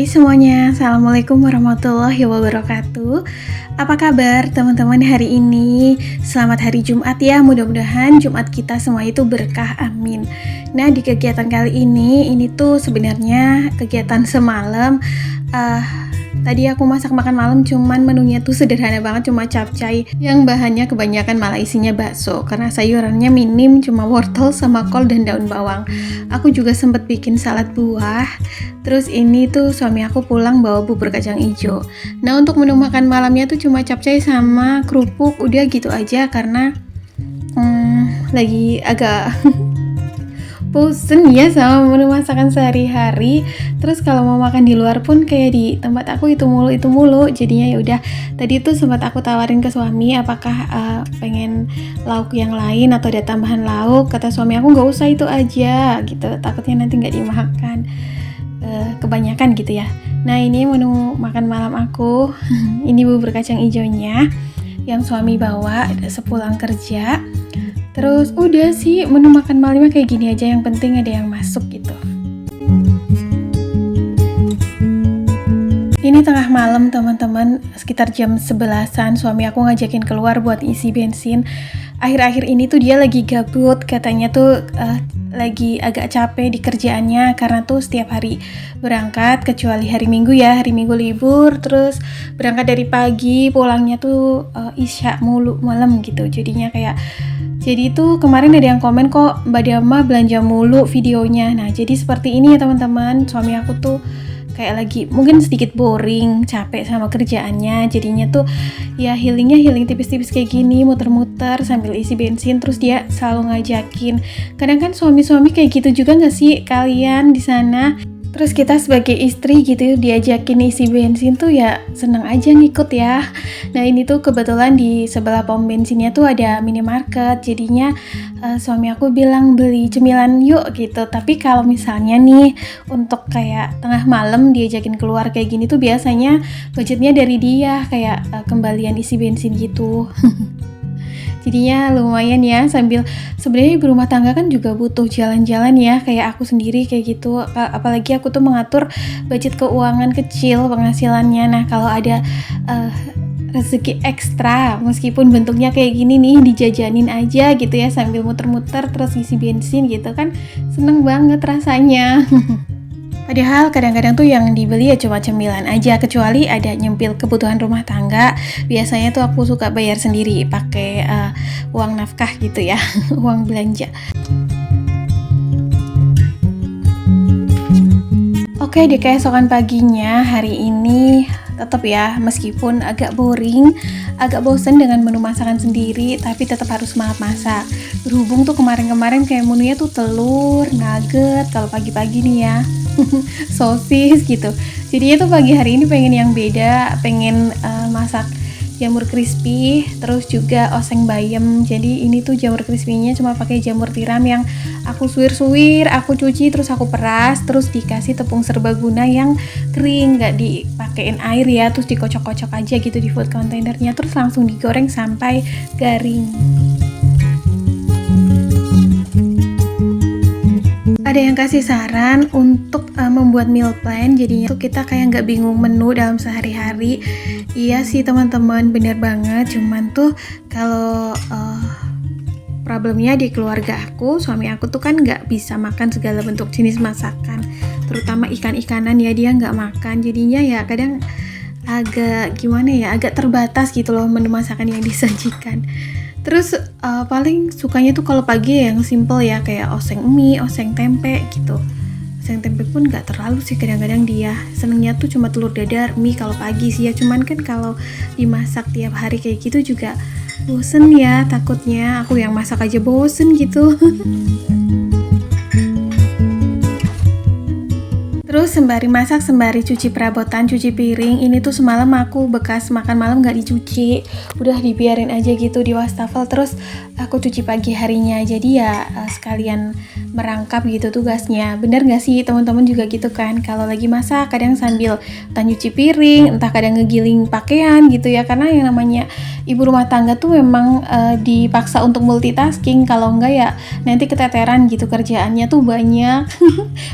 Hai semuanya, Assalamualaikum warahmatullahi wabarakatuh. Apa kabar teman-teman hari ini? Selamat hari Jumat ya, mudah-mudahan Jumat kita semua itu berkah, amin. Nah, di kegiatan kali ini tuh sebenarnya kegiatan semalam. Tadi aku masak makan malam, cuman menunya tuh sederhana banget, cuma capcay yang bahannya kebanyakan malah isinya bakso karena sayurannya minim, cuma wortel sama kol dan daun bawang. Aku juga sempet bikin salad buah. Terus ini tuh suami aku pulang bawa bubur kacang hijau. Nah, untuk menu makan malamnya tuh cuma capcay sama kerupuk, udah gitu aja karena lagi agak bosen ya sama menu masakan sehari-hari. Terus kalau mau makan di luar pun kayak di tempat aku itu mulu. Jadinya ya udah. Tadi tuh sempat aku tawarin ke suami apakah pengen lauk yang lain atau ada tambahan lauk. Kata suami aku nggak usah, itu aja gitu. Takutnya nanti nggak dimakan kebanyakan gitu ya. Nah, ini menu makan malam aku. Ini bubur kacang hijaunya yang suami bawa sepulang kerja. Terus udah sih, menu makan malamnya kayak gini aja, yang penting ada yang masuk gitu. Ini tengah malam teman-teman, sekitar jam 11-an suami aku ngajakin keluar buat isi bensin. Akhir-akhir ini tuh dia lagi gabut, katanya tuh lagi agak capek di kerjaannya karena tuh setiap hari berangkat kecuali hari Minggu ya, hari Minggu libur, terus berangkat dari pagi, pulangnya tuh isya mulu malam gitu. Jadi tuh kemarin ada yang komen kok Mbak Dama belanja mulu videonya. Nah, jadi seperti ini ya teman-teman, suami aku tuh kayak lagi mungkin sedikit boring, capek sama kerjaannya. Jadinya tuh ya healing tipis-tipis kayak gini, muter-muter sambil isi bensin. Terus dia selalu ngajakin. Kadang kan suami-suami kayak gitu juga gak sih kalian di sana? Terus kita sebagai istri gitu diajakin isi bensin tuh ya seneng aja ngikut ya. Nah, ini tuh kebetulan di sebelah pom bensinnya tuh ada minimarket. Jadinya suami aku bilang beli cemilan yuk gitu. Tapi kalau misalnya nih untuk kayak tengah malam diajakin keluar kayak gini tuh biasanya budgetnya dari dia kayak kembalian isi bensin gitu. Jadinya lumayan ya, sambil sebenarnya ibu rumah tangga kan juga butuh jalan-jalan ya, kayak aku sendiri kayak gitu. Apalagi aku tuh mengatur budget keuangan kecil penghasilannya. Nah, kalau ada rezeki ekstra meskipun bentuknya kayak gini nih, dijajanin aja gitu ya sambil muter-muter terus isi bensin gitu kan, seneng banget rasanya. Padahal kadang-kadang tuh yang dibeli ya cuma cemilan aja, kecuali ada nyempil kebutuhan rumah tangga. Biasanya tuh aku suka bayar sendiri pakai uang nafkah gitu ya, uang belanja. Oke, di keesokan paginya hari ini tetap ya, meskipun agak boring, agak bosen dengan menu masakan sendiri, tapi tetap harus semangat masak. Berhubung tuh kemarin-kemarin kayak menunya tuh telur, nugget, kalau pagi-pagi nih ya, sosis gitu. Jadinya tuh pagi hari ini pengen yang beda, pengen masak jamur crispy, terus juga oseng bayam. Jadi ini tuh jamur crispy-nya cuma pakai jamur tiram yang aku suwir-suwir, aku cuci, terus aku peras, terus dikasih tepung serbaguna yang kering, nggak dipakein air ya, terus dikocok-kocok aja gitu di food containernya, terus langsung digoreng sampai garing. Ada yang kasih saran untuk membuat meal plan, jadinya tuh kita kayak nggak bingung menu dalam sehari-hari. Iya sih teman-teman, bener banget. Cuman tuh kalau problemnya di keluarga aku, suami aku tuh kan nggak bisa makan segala bentuk jenis masakan, terutama ikan-ikanan ya, dia nggak makan. Jadinya ya kadang agak gimana ya, agak terbatas gitu loh menu masakan yang disajikan. Terus paling sukanya tuh kalau pagi yang simple ya, kayak oseng mie, oseng tempe gitu. Oseng tempe pun gak terlalu sih, kadang-kadang dia senengnya tuh cuma telur dadar, mie kalau pagi sih ya. Cuman kan kalau dimasak tiap hari kayak gitu juga bosen ya, takutnya aku yang masak aja bosen gitu. Terus sembari masak, sembari cuci perabotan, cuci piring. Ini tuh semalam aku bekas makan malam gak dicuci, udah dibiarin aja gitu di wastafel. Terus aku cuci pagi harinya, jadi ya sekalian merangkap gitu tugasnya. Bener gak sih teman-teman juga gitu kan, kalau lagi masak kadang sambil entah nyuci piring, entah kadang ngegiling pakaian gitu ya, karena yang namanya ibu rumah tangga tuh memang dipaksa untuk multitasking, kalau enggak ya nanti keteteran gitu, kerjaannya tuh banyak.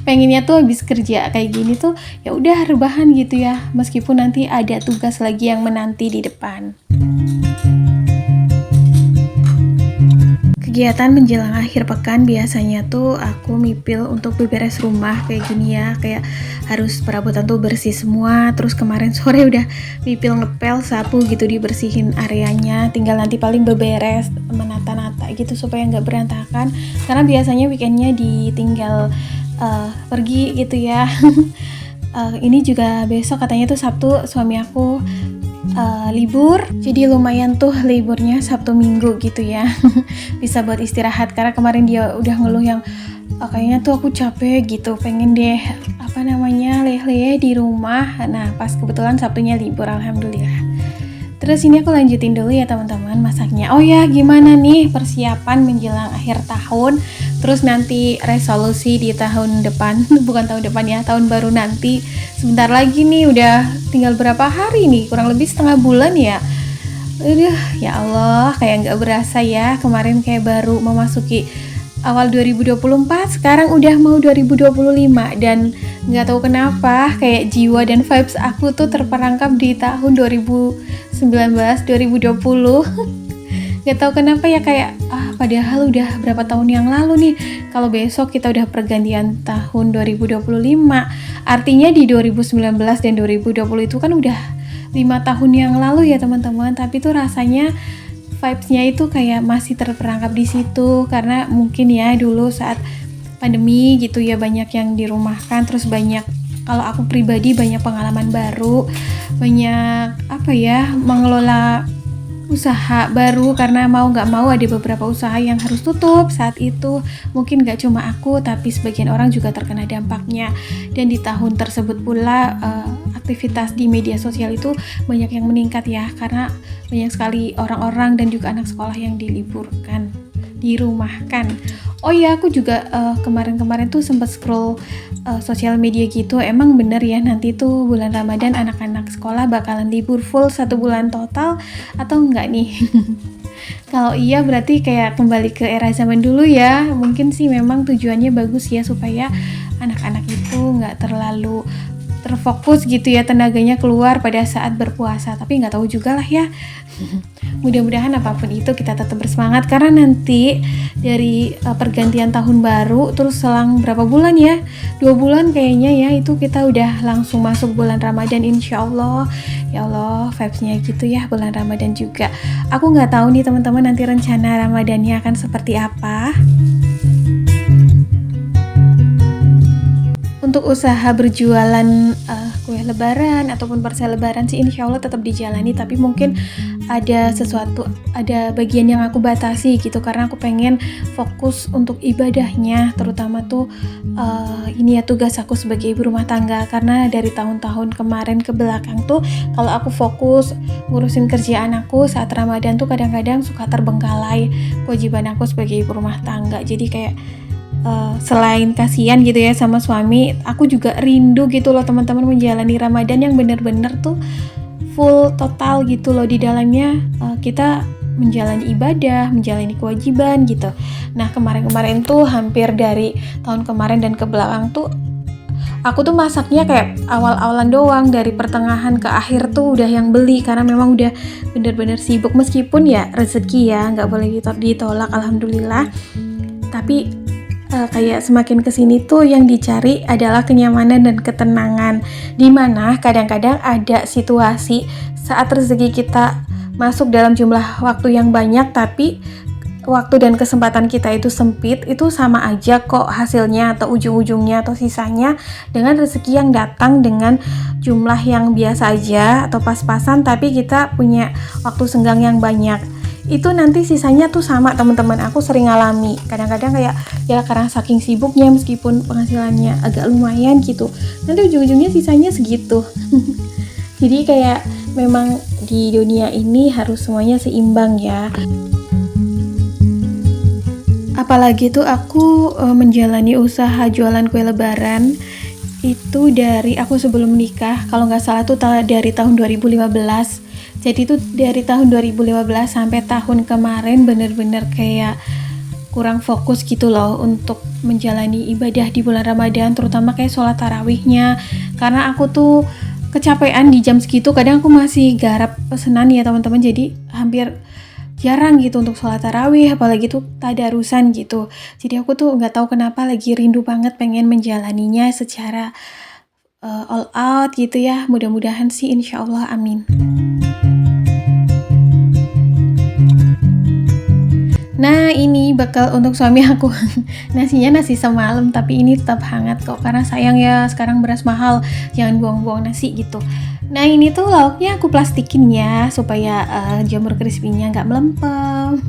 Pengennya tuh habis kerja kayak gini tuh ya udah rebahan gitu ya, meskipun nanti ada tugas lagi yang menanti di depan. Kegiatan menjelang akhir pekan biasanya tuh aku mipil untuk beberes rumah kayak gini ya, kayak harus perabotan tuh bersih semua. Terus kemarin sore udah mipil ngepel, sapu gitu, dibersihin areanya, tinggal nanti paling beberes, menata-nata gitu supaya nggak berantakan, karena biasanya weekendnya ditinggal pergi gitu ya. Ini juga besok katanya tuh Sabtu suami aku libur, jadi lumayan tuh liburnya Sabtu Minggu gitu ya. Bisa buat istirahat, karena kemarin dia udah ngeluh yang kayaknya tuh aku capek gitu, pengen deh leleh di rumah. Nah pas kebetulan Sabtunya libur, alhamdulillah. Terus ini aku lanjutin dulu ya teman-teman masaknya. Oh ya, gimana nih persiapan menjelang akhir tahun, terus nanti resolusi di tahun depan. Bukan tahun depan ya, tahun baru nanti. Sebentar lagi nih, udah tinggal berapa hari nih, kurang lebih setengah bulan ya. Aduh, ya Allah, kayak gak berasa ya, kemarin kayak baru memasuki awal 2024, sekarang udah mau 2025, dan gak tahu kenapa kayak jiwa dan vibes aku tuh terperangkap di tahun 2019, 2020. Gak tahu kenapa ya, kayak padahal udah berapa tahun yang lalu nih, kalau besok kita udah pergantian tahun 2025, artinya di 2019 dan 2020 itu kan udah 5 tahun yang lalu ya teman-teman. Tapi tuh rasanya vibes-nya itu kayak masih terperangkap di situ, karena mungkin ya dulu saat pandemi gitu ya banyak yang dirumahkan, terus banyak, kalau aku pribadi banyak pengalaman baru, banyak mengelola usaha baru, karena mau nggak mau ada beberapa usaha yang harus tutup saat itu. Mungkin nggak cuma aku, tapi sebagian orang juga terkena dampaknya. Dan di tahun tersebut pula aktivitas di media sosial itu banyak yang meningkat ya, karena banyak sekali orang-orang dan juga anak sekolah yang diliburkan, dirumahkan. Oh ya, aku juga kemarin-kemarin tuh sempat scroll sosial media gitu. Emang bener ya, nanti tuh bulan Ramadan anak-anak sekolah bakalan libur full 1 bulan total atau enggak nih? Kalau iya berarti kayak kembali ke era zaman dulu ya. Mungkin sih memang tujuannya bagus ya, supaya anak-anak itu nggak terlalu terfokus gitu ya, tenaganya keluar pada saat berpuasa. Tapi nggak tahu juga lah ya. Mudah-mudahan apapun itu kita tetap bersemangat, karena nanti dari pergantian tahun baru terus selang berapa bulan ya, 2 bulan kayaknya ya, itu kita udah langsung masuk bulan Ramadan insyaallah. Ya Allah, vibes-nya gitu ya bulan Ramadan juga. Aku nggak tahu nih teman-teman nanti rencana Ramadannya akan seperti apa. Untuk usaha berjualan kue lebaran ataupun parsel lebaran sih insya Allah tetap dijalani, tapi mungkin ada bagian yang aku batasi gitu, karena aku pengen fokus untuk ibadahnya, terutama tuh ini ya tugas aku sebagai ibu rumah tangga. Karena dari tahun-tahun kemarin ke belakang tuh kalau aku fokus ngurusin kerjaan aku saat Ramadan tuh kadang-kadang suka terbengkalai kewajiban aku sebagai ibu rumah tangga. Jadi kayak selain kasihan gitu ya sama suami, aku juga rindu gitu loh teman-teman menjalani Ramadan yang bener-bener tuh full total gitu loh. Di dalamnya kita menjalani ibadah, menjalani kewajiban gitu. Nah kemarin-kemarin tuh hampir dari tahun kemarin dan ke belakang tuh aku tuh masaknya kayak awal-awalan doang, dari pertengahan ke akhir tuh udah yang beli, karena memang udah bener-bener sibuk. Meskipun ya rezeki ya nggak boleh ditolak, alhamdulillah. Tapi kayak semakin kesini tuh yang dicari adalah kenyamanan dan ketenangan, dimana kadang-kadang ada situasi saat rezeki kita masuk dalam jumlah waktu yang banyak, tapi waktu dan kesempatan kita itu sempit. Itu sama aja kok hasilnya atau ujung-ujungnya atau sisanya dengan rezeki yang datang dengan jumlah yang biasa aja atau pas-pasan, tapi kita punya waktu senggang yang banyak. Itu nanti sisanya tuh sama teman-teman, aku sering ngalami. Kadang-kadang kayak ya karena saking sibuknya, meskipun penghasilannya agak lumayan gitu, nanti ujung-ujungnya sisanya segitu. Jadi kayak memang di dunia ini harus semuanya seimbang ya. Apalagi tuh aku menjalani usaha jualan kue lebaran itu dari aku sebelum menikah, kalau nggak salah tuh dari tahun 2015. Jadi tuh dari tahun 2015 sampai tahun kemarin bener-bener kayak kurang fokus gitu loh untuk menjalani ibadah di bulan Ramadan, terutama kayak sholat tarawihnya. Karena aku tuh kecapean di jam segitu, kadang aku masih garap pesenan ya teman-teman, jadi hampir jarang gitu untuk sholat tarawih, apalagi tuh tadarusan gitu. Jadi aku tuh nggak tahu kenapa lagi rindu banget pengen menjalaninya secara all out gitu ya. Mudah-mudahan sih, insya Allah, amin. Nah, ini bakal untuk suami aku. Nasinya nasi semalam, tapi ini tetap hangat kok. Karena sayang ya, sekarang beras mahal. Jangan buang-buang nasi gitu. Nah, ini tuh lauknya aku plastikin ya, supaya jamur crispy-nya nggak melempem.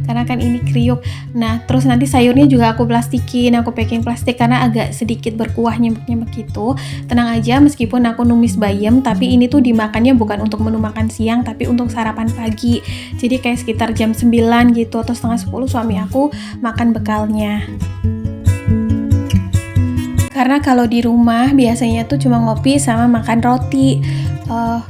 Karena kan ini kriuk. Nah, terus nanti sayurnya juga aku plastikin. Aku packing plastik karena agak sedikit berkuah nyembek-nyembek gitu. Tenang aja, meskipun aku numis bayam, tapi ini tuh dimakannya bukan untuk menu makan siang, tapi untuk sarapan pagi. Jadi kayak sekitar jam 9 gitu, atau setengah 10 suami aku makan bekalnya. Karena kalau di rumah biasanya tuh cuma ngopi sama makan roti.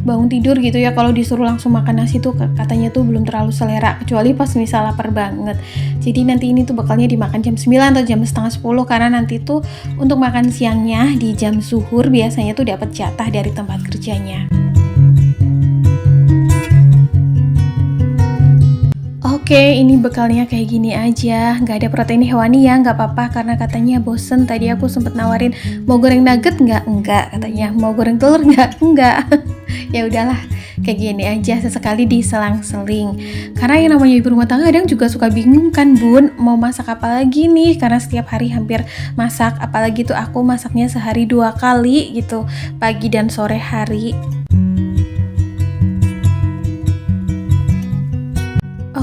Bangun tidur gitu ya, kalau disuruh langsung makan nasi tuh katanya tuh belum terlalu selera, kecuali pas misal lapar banget. Jadi nanti ini tuh bekalnya dimakan jam 9 atau jam setengah 10, karena nanti tuh untuk makan siangnya di jam zuhur biasanya tuh dapat jatah dari tempat kerjanya. Oke, ini bekalnya kayak gini aja, nggak ada protein hewani ya, nggak apa-apa karena katanya bosen. Tadi aku sempet nawarin mau goreng nugget nggak katanya, mau goreng telur nggak. Ya udahlah, kayak gini aja, sesekali diselang-seling. Karena yang namanya ibu rumah tangga kadang juga suka bingung kan bun, mau masak apa lagi nih, karena setiap hari hampir masak, apalagi tuh aku masaknya sehari 2 kali gitu, pagi dan sore hari.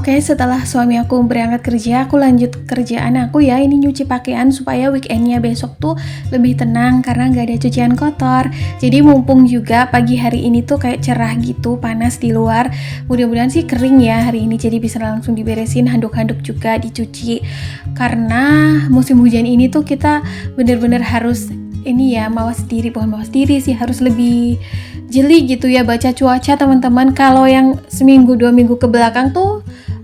Oke, setelah suami aku berangkat kerja, aku lanjut kerjaan aku ya. Ini nyuci pakaian supaya weekendnya besok tuh lebih tenang karena nggak ada cucian kotor. Jadi mumpung juga pagi hari ini tuh kayak cerah gitu, panas di luar. Mudah-mudahan sih kering ya hari ini, jadi bisa langsung diberesin. Handuk-handuk juga dicuci. Karena musim hujan ini tuh kita bener-bener harus ini ya, mawas diri sih, harus lebih jeli gitu ya baca cuaca teman-teman. Kalau yang seminggu 2 minggu ke belakang tuh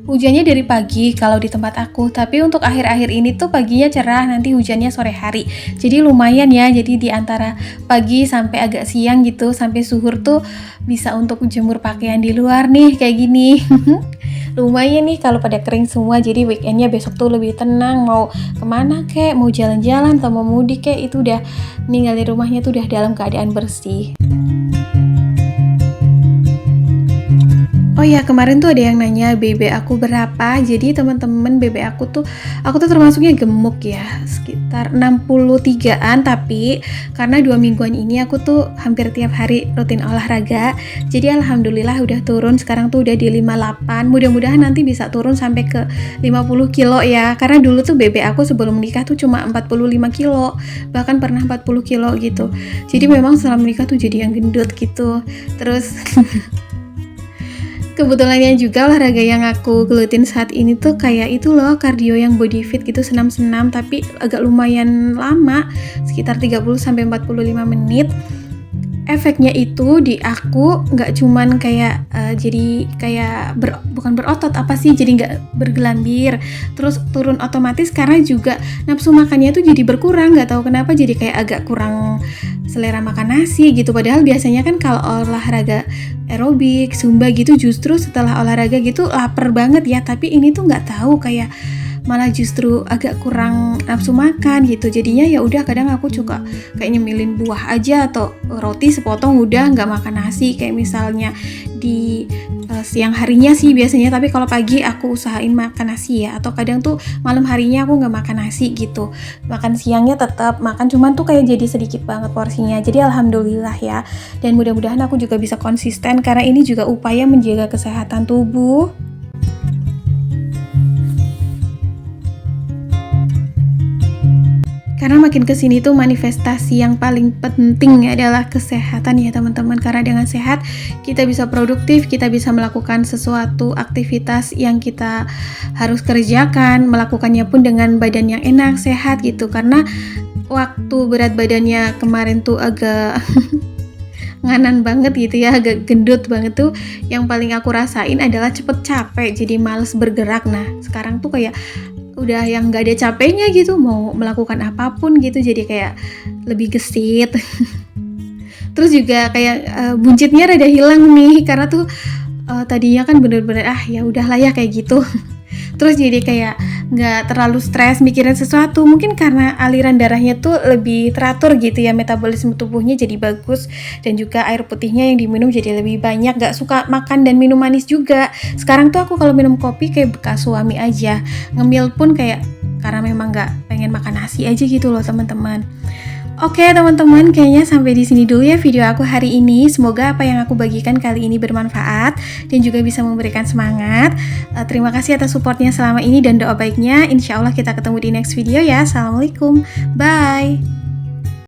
hujannya dari pagi kalau di tempat aku, tapi untuk akhir-akhir ini tuh paginya cerah, nanti hujannya sore hari. Jadi lumayan ya, jadi di antara pagi sampai agak siang gitu, sampai zuhur tuh bisa untuk jemur pakaian di luar nih kayak gini. Lumayan nih kalau pada kering semua, jadi weekendnya besok tuh lebih tenang, mau kemana kek, mau jalan-jalan atau mau mudik kek, itu udah ninggalin rumahnya tuh udah dalam keadaan bersih. Oh ya, kemarin tuh ada yang nanya BB aku berapa. Jadi teman-teman, BB aku tuh termasuknya gemuk ya, sekitar 63-an, tapi karena 2 mingguan ini aku tuh hampir tiap hari rutin olahraga. Jadi alhamdulillah udah turun, sekarang tuh udah di 58. Mudah-mudahan nanti bisa turun sampai ke 50 kilo ya. Karena dulu tuh BB aku sebelum menikah tuh cuma 45 kilo, bahkan pernah 40 kilo gitu. Jadi memang setelah menikah tuh jadi yang gendut gitu. Terus kebetulannya juga olahraga yang aku gelutin saat ini tuh kayak itu loh, kardio yang body fit gitu, senam-senam, tapi agak lumayan lama, sekitar 30-45 menit. Efeknya itu di aku nggak cuman kayak jadi kayak bukan berotot apa sih, jadi nggak bergelambir, terus turun otomatis karena juga nafsu makannya tuh jadi berkurang, nggak tahu kenapa, jadi kayak agak kurang selera makan nasi gitu. Padahal biasanya kan kalau olahraga aerobik, zumba gitu justru setelah olahraga gitu lapar banget ya, tapi ini tuh nggak tahu kayak malah justru agak kurang nafsu makan gitu. Jadinya ya udah, kadang aku juga kayak nyemilin buah aja atau roti sepotong udah, nggak makan nasi kayak misalnya di siang harinya sih biasanya, tapi kalau pagi aku usahain makan nasi ya, atau kadang tuh malam harinya aku nggak makan nasi gitu, makan siangnya tetap makan, cuman tuh kayak jadi sedikit banget porsinya. Jadi alhamdulillah ya, dan mudah-mudahan aku juga bisa konsisten karena ini juga upaya menjaga kesehatan tubuh. Karena makin kesini tuh manifestasi yang paling penting adalah kesehatan ya teman-teman. Karena dengan sehat kita bisa produktif, kita bisa melakukan sesuatu aktivitas yang kita harus kerjakan, melakukannya pun dengan badan yang enak, sehat gitu. Karena waktu berat badannya kemarin tuh agak nganan banget gitu ya, agak gendut banget tuh, yang paling aku rasain adalah cepet capek, jadi males bergerak. Nah sekarang tuh kayak udah yang gak ada capeknya gitu, mau melakukan apapun gitu, jadi kayak lebih gesit. Terus juga kayak buncitnya rada hilang nih, karena tuh tadinya kan bener-bener ya udahlah ya kayak gitu. Terus jadi kayak nggak terlalu stres mikirin sesuatu, mungkin karena aliran darahnya tuh lebih teratur gitu ya, metabolisme tubuhnya jadi bagus, dan juga air putihnya yang diminum jadi lebih banyak, nggak suka makan dan minum manis juga. Sekarang tuh aku kalau minum kopi kayak bekas suami aja, ngemil pun kayak karena memang nggak pengen makan nasi aja gitu loh teman-teman. Oke teman-teman, kayaknya sampai di sini dulu ya video aku hari ini. Semoga apa yang aku bagikan kali ini bermanfaat dan juga bisa memberikan semangat. Terima kasih atas supportnya selama ini dan doa baiknya. Insya Allah kita ketemu di next video ya. Assalamualaikum, bye.